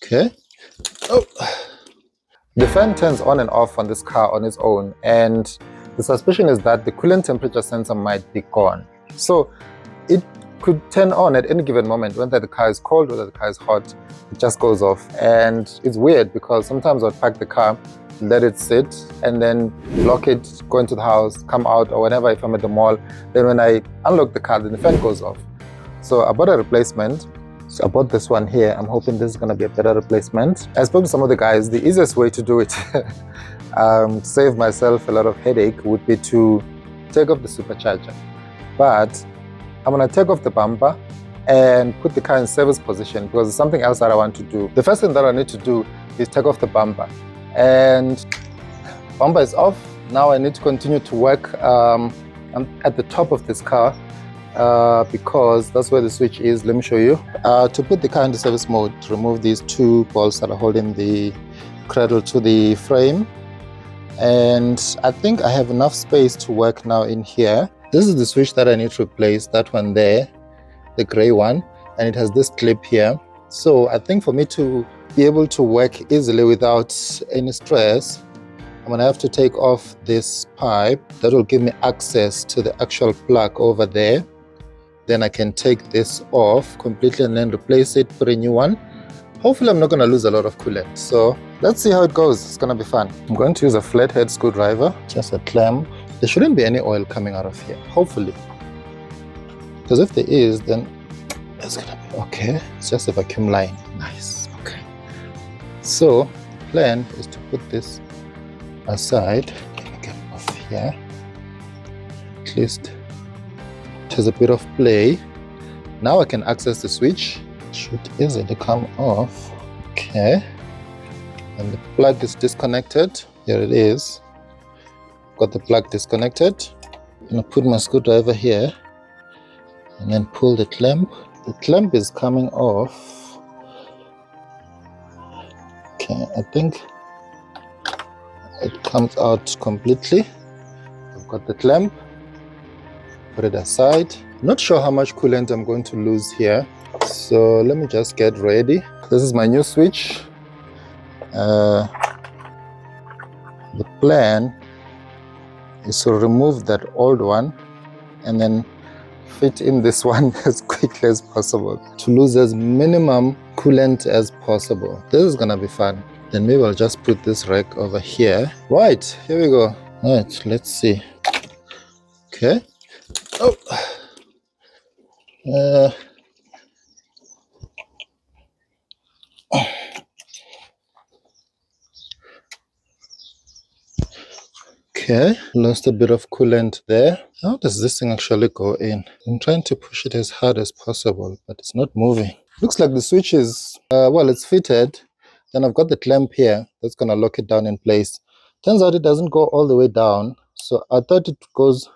Okay. Oh. The fan turns on and off on this car on its own, and the suspicion is that the coolant temperature sensor might be gone. So it could turn on at any given moment, whether the car is cold, whether the car is hot, it just goes off. And it's weird because sometimes I'd park the car, let it sit, and then lock it, go into the house, come out, or whenever if I'm at the mall. Then when I unlock the car, then the fan goes off. So I bought a replacement. So I bought this one here. I'm hoping this is going to be a better replacement. I spoke to some of the guys. The easiest way to do it, to save myself a lot of headache, would be to take off the supercharger. But I'm going to take off the bumper and put the car in service position because it's something else that I want to do. The first thing that I need to do is take off the bumper. And bumper is off. Now I need to continue to work at the top of this car. Because that's where the switch is. Let me show you. To put the car into service mode, to remove these two bolts that are holding the cradle to the frame. And I think I have enough space to work now in here. This is the switch that I need to replace, that one there, the gray one, and it has this clip here. So I think for me to be able to work easily without any stress, I'm gonna have to take off this pipe. That will give me access to the actual plug over there. Then I can take this off completely and then replace it, put a new one. Hopefully I'm not going to lose a lot of coolant. So let's see how it goes. It's going to be fun. I'm going to use a flathead screwdriver, just a clamp. There shouldn't be any oil coming out of here, hopefully. Because if there is, then it's going to be okay. It's just a vacuum line. Nice. Okay. So plan is to put this aside. Let me get it off here. At least has a bit of play. Now I can access the switch. It should easily come off. Okay. And the plug is disconnected. Here it is. Got the plug disconnected. I'm gonna put my screwdriver here and then pull the clamp. The clamp is coming off. Okay, I think it comes out completely. I've got the clamp. Put it aside. Not sure how much coolant I'm going to lose here, so let me just get ready. This is my new switch. The plan is to remove that old one and then fit in this one as quickly as possible to lose as minimum coolant as possible. This is gonna be fun. Then maybe I'll just put this rack over here. Right, here we go. All right, let's see. Okay. Oh, okay, lost a bit of coolant there. How does this thing actually go in? I'm trying to push it as hard as possible, but it's not moving. Looks like the switch is, well, it's fitted. Then I've got the clamp here that's gonna lock it down in place. Turns out it doesn't go all the way down, so I thought it goes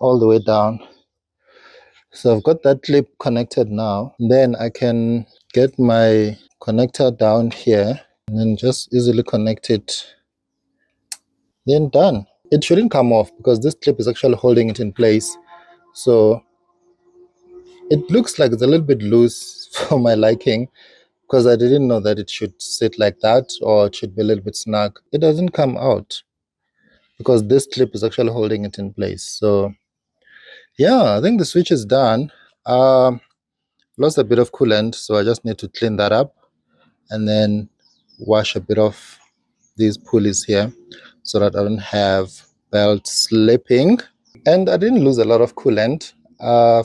all the way down. So I've got that clip connected now. Then I can get my connector down here and then just easily connect it. Then done. It shouldn't come off because this clip is actually holding it in place. So it looks like it's a little bit loose for my liking because I didn't know that it should sit like that or it should be a little bit snug. It doesn't come out because this clip is actually holding it in place. So yeah, I think the switch is done. Lost a bit of coolant, so I just need to clean that up and then wash a bit of these pulleys here so that I don't have belt slipping. And I didn't lose a lot of coolant.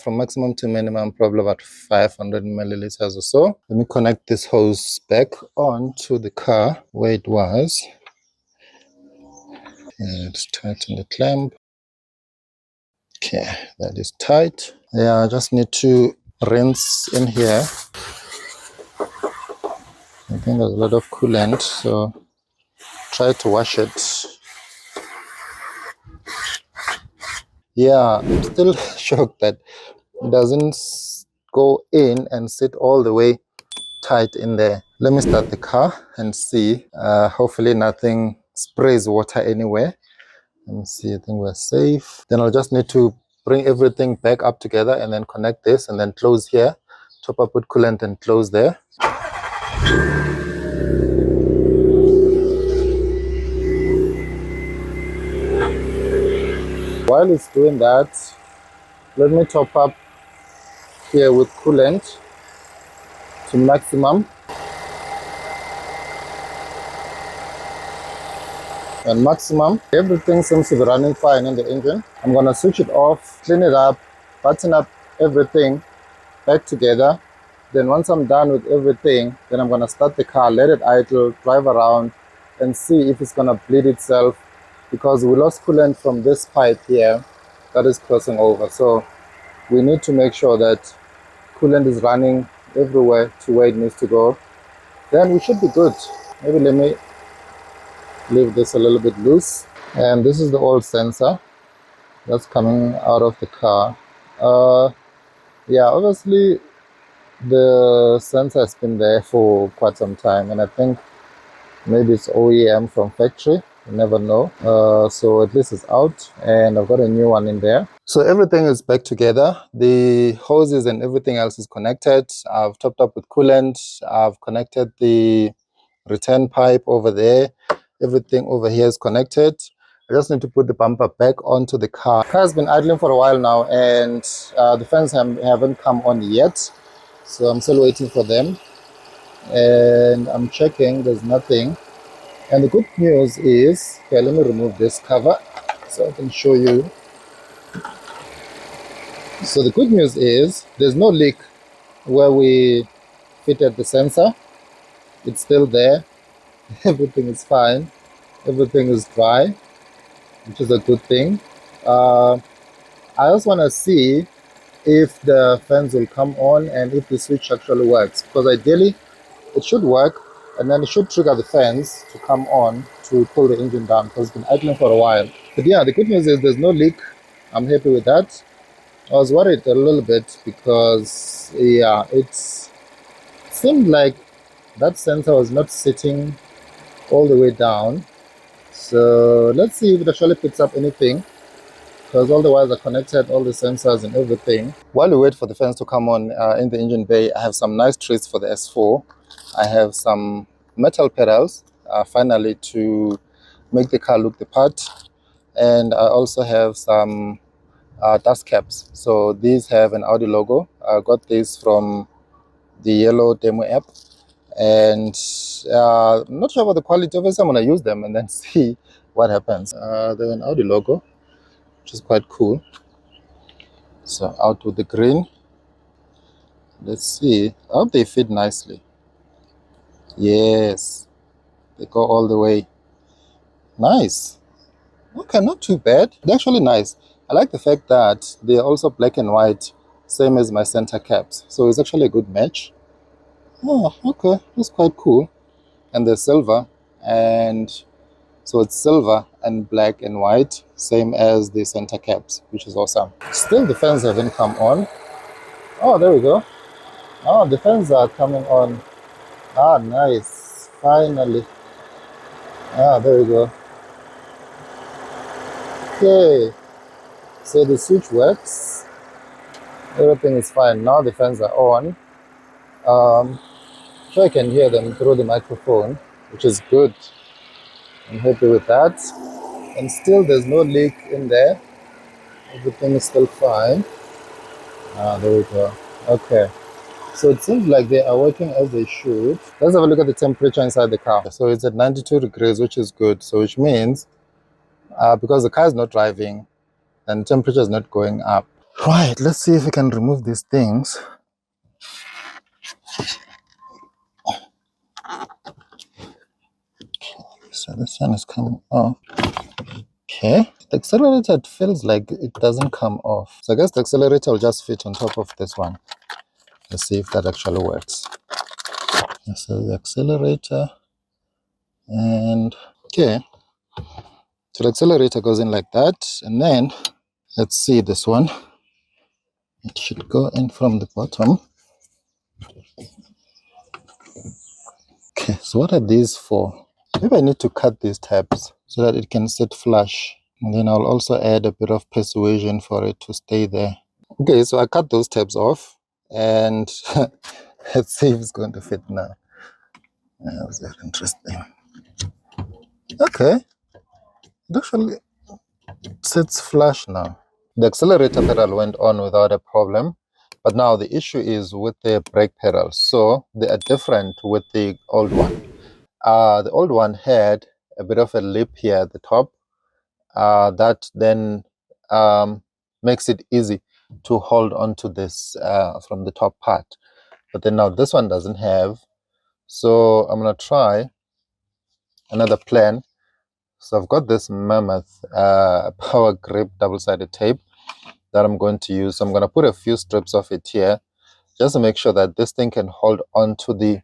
From maximum to minimum, probably about 500 milliliters or so. Let me connect this hose back onto the car where it was. Let's tighten the clamp. Okay, that is tight. Yeah, I just need to rinse in here. I think there's a lot of coolant, so try to wash it. Yeah, I'm still shocked that it doesn't go in and sit all the way tight in there. Let me start the car and see. Hopefully nothing sprays water anywhere. Let me see, I think we're safe. Then I'll just need to bring everything back up together and then connect this and then close here. Top up with coolant and close there. While it's doing that, let me top up here with coolant to maximum. And maximum, everything seems to be running fine in the engine. I'm gonna switch it off, clean it up, button up everything back together. Then once I'm done with everything, then I'm gonna start the car, let it idle, drive around and see if it's gonna bleed itself, because we lost coolant from this pipe here that is crossing over. So we need to make sure that coolant is running everywhere to where it needs to go. Then we should be good. Maybe let me leave this a little bit loose. And this is the old sensor that's coming out of the car. Yeah, obviously the sensor has been there for quite some time, and I think maybe it's OEM from factory, you never know. So at least it's out, and I've got a new one in there. So everything is back together. The hoses and everything else is connected. I've topped up with coolant. I've connected the return pipe over there. Everything over here is connected. I just need to put the bumper back onto the car. The car has been idling for a while now, and the fans haven't come on yet. So I'm still waiting for them. And I'm checking, there's nothing. And the good news is, okay, let me remove this cover so I can show you. So the good news is there's no leak where we fitted the sensor. It's still there. Everything is fine. Everything is dry, which is a good thing. I also want to see if the fans will come on and if the switch actually works, because ideally it should work, and then it should trigger the fans to come on to pull the engine down, because it's been idling for a while. But yeah, the good news is there's no leak. I'm happy with that. I was worried a little bit because, yeah, it seemed like that sensor was not sitting all the way down. So let's see if it actually picks up anything, because all the wires are connected, all the sensors and everything. While we wait for the fans to come on in the engine bay, I have some nice treats for the S4. I have some metal pedals, finally, to make the car look the part. And I also have some dust caps. So these have an Audi logo. I got these from the yellow demo app. And I'm not sure about the quality. Obviously, I'm going to use them and then see what happens. They're an Audi logo, which is quite cool. So out with the green. Let's see. I hope they fit nicely. Yes, they go all the way. Nice. Okay, not too bad. They're actually nice. I like the fact that they're also black and white, same as my center caps. So it's actually a good match. Oh, okay, that's quite cool. And they're silver, and so it's silver and black and white, same as the center caps, which is awesome. Still, the fans haven't come on. Oh, there we go. Oh, the fans are coming on. Ah, nice. Finally. Ah, there we go. Okay. So the switch works. Everything is fine. Now the fans are on. So I can hear them through the microphone, which is good. I'm happy with that. And still there's no leak in there. Everything is still fine. Ah, there we go. Okay. So it seems like they are working as they should. Let's have a look at the temperature inside the car. So it's at 92 degrees, which is good. So which means, because the car is not driving, and temperature is not going up. Right, let's see if we can remove these things. So this one is coming off. Okay, the accelerator, it feels like it doesn't come off. So I guess the accelerator will just fit on top of this one. Let's see if that actually works. So the accelerator, and okay. So the accelerator goes in like that, and then let's see this one. It should go in from the bottom. Okay, so what are these for? Maybe I need to cut these tabs so that it can sit flush. And then I'll also add a bit of persuasion for it to stay there. Okay, so I cut those tabs off, and let's see if it's going to fit now. That's very interesting. Okay, it actually sits flush now. The accelerator pedal went on without a problem, but now the issue is with the brake pedals. So they are different with the old one. The old one had a bit of a lip here at the top that then makes it easy to hold onto this from the top part. But then now this one doesn't have. So I'm going to try another plan. So I've got this mammoth power grip double-sided tape that I'm going to use. So I'm going to put a few strips of it here just to make sure that this thing can hold on to the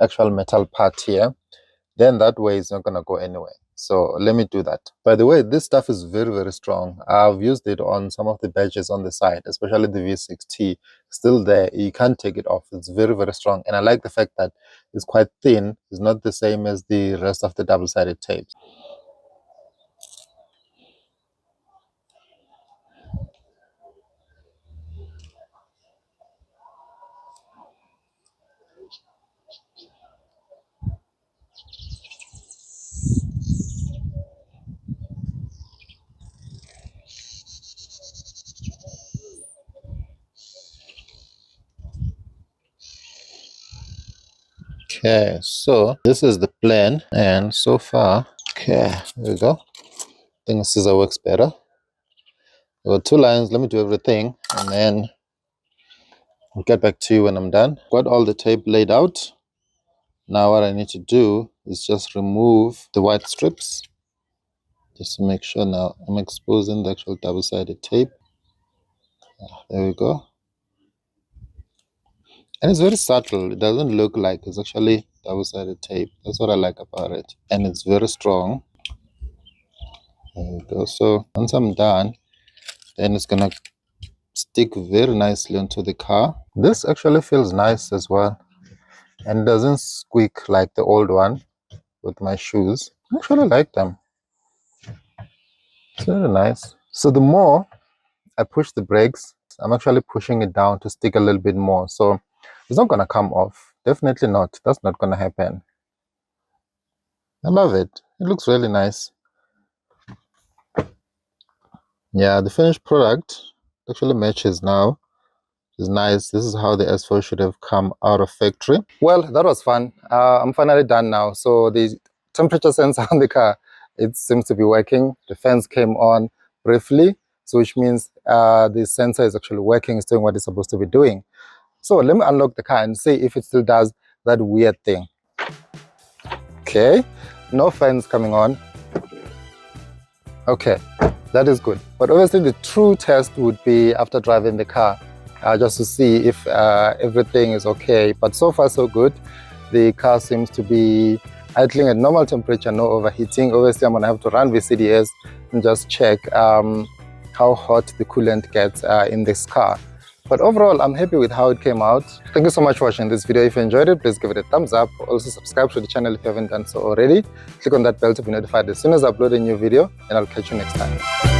actual metal part here. Then that way it's not going to go anywhere. So let me do that. By the way, this stuff is very, very strong. I've used it on some of the badges on the side, especially the V6T. Still there, you can't take it off. It's very, very strong. And I like the fact that it's quite thin. It's not the same as the rest of the double-sided tapes. Okay, so this is the plan, and so far, okay, there we go. I think the scissor works better. I've got 2 lines. Let me do everything, and then I'll get back to you when I'm done. Got all the tape laid out. Now what I need to do is just remove the white strips, just to make sure now I'm exposing the actual double-sided tape. There we go. And it's very subtle. It doesn't look like it's actually double-sided tape. That's what I like about it. And it's very strong. There we go. So once I'm done, then it's gonna stick very nicely onto the car. This actually feels nice as well, and doesn't squeak like the old one with my shoes. I actually like them. It's very nice. So the more I push the brakes, I'm actually pushing it down to stick a little bit more. So it's not gonna come off. Definitely not. That's not gonna happen. I love it. It looks really nice. Yeah, the finished product actually matches now. It's nice. This is how the S4 should have come out of factory. Well, that was fun. I'm finally done now. So the temperature sensor on the car, it seems to be working. The fans came on briefly, so which means the sensor is actually working, it's doing what it's supposed to be doing. So let me unlock the car and see if it still does that weird thing. Okay, no fans coming on. Okay, that is good. But obviously the true test would be after driving the car, just to see if everything is okay. But so far so good. The car seems to be idling at normal temperature, no overheating. Obviously I'm gonna have to run VCDS and just check how hot the coolant gets in this car. But overall, I'm happy with how it came out. Thank you so much for watching this video. If you enjoyed it, please give it a thumbs up. Also subscribe to the channel if you haven't done so already. Click on that bell to be notified as soon as I upload a new video, and I'll catch you next time.